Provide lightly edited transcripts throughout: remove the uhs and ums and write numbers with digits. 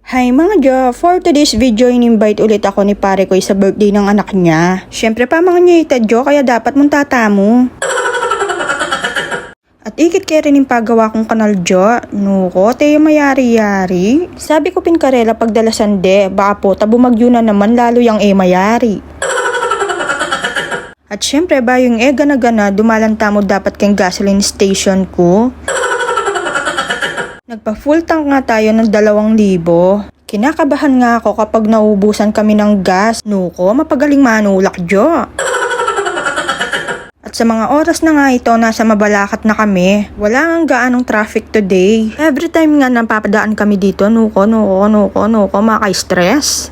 Hi mga Jo, for today's video in-invite ulit ako ni pare ko sa birthday ng anak niya. Syempre pa mga nyita Jo, kaya dapat mong tatamo. At ikit kaya rin yung paggawa kong kanal Jo, nuko, tayo mayari-yari. Sabi ko pinkarela pagdalasan de, baka po tabumagyo na naman lalo yung mayari. At syempre ba yung gana-gana, dumalanta mo dapat kang gasoline station ko. Nagpa-full tank nga tayo ng 2,000. Kinakabahan nga ako kapag naubusan kami ng gas. Nuko, mapagaling manulak Jo. At sa mga oras na nga ito, nasa Mabalacat na kami. Wala nga gaanong traffic today. Every time nga napapadaan kami dito, nuko, maka-stress.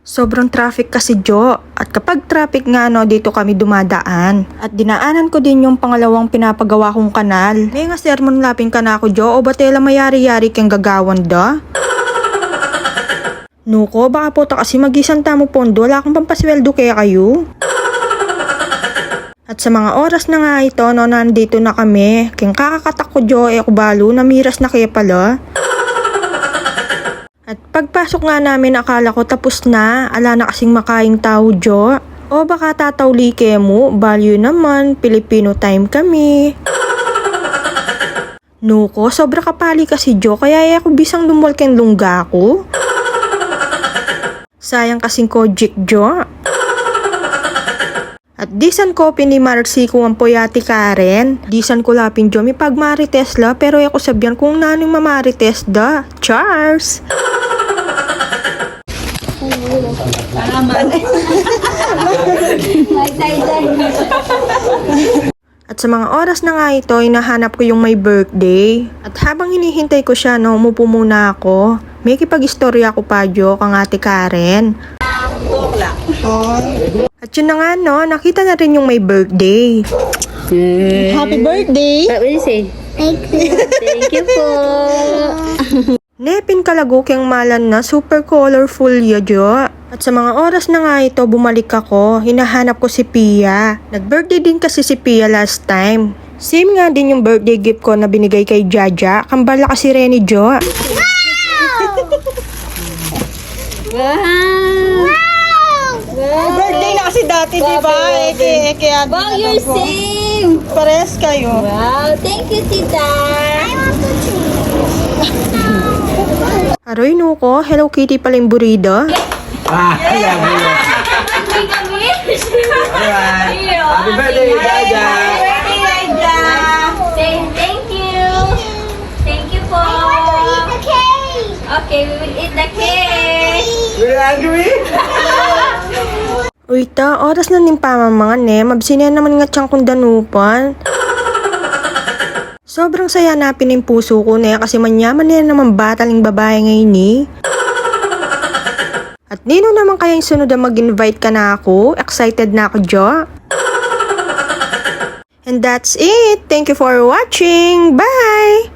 Sobrang traffic kasi Jo, at kapag traffic nga dito kami dumadaan. At dinaanan ko din yung pangalawang pinapagawa kong kanal. May nga sermon lapin ka na ako Jo, o batela mayari-yari kang gagawan da? Nuko, baka po ta kasi mag-isang tamo pondo, wala akong pampasweldo kaya kayo. At sa mga oras na nga ito, nandito na kami. King kakakatak ko Jo, kubalo, namiras na kaya pala. At pagpasok nga namin, akala ko tapos na, ala na kasing makaing tao Jo. O baka tatawli ke mo, value naman, Filipino time kami. Nuko, sobra kapali kasi Jo, kaya ako bisang lumwal ken lungga ko. Sayang kasing kojik Jo. At disan ko pinimarsi ko ang poyati Karen. Disan ko lapin Jo, may pagmarites la, pero ako sabyan kung nanong mamarites da. Charles! At sa mga oras na nga ito, hinahanap ko yung may birthday. At habang hinihintay ko siya, umupo muna ako. May kipag-istorya ko pa Jo, kang ate Karen. At yun na nga nakita na rin yung may birthday. Happy birthday! What will you say? Thank you. Thank you po. Nepin kalago keng malan na, super colorful ya Jo. At sa mga oras na nga ito, bumalik ako. Hinahanap ko si Pia. Nag-birthday din kasi si Pia last time. Same nga din yung birthday gift ko na binigay kay Jaja. Kambala kasi Reni Jo. Wow! Birthday na kasi dati, di ba? Wow, you're same! Pares kayo. Wow, thank you, tita! Aroy nuko, Hello Kitty pala yung burida. Happy birthday, Jaja! Thank you! Thank you po! Okay, we will eat the cake! You're angry? Uy ta, oras na nimpama mga mabsinian naman nga tiyang kong danupan. Sobrang saya napin yung puso ko kasi manyaman niya naman bataling babae ngayon At nino naman kaya yung sunod na mag-invite ka na ako? Excited na ako Jo. And that's it. Thank you for watching. Bye!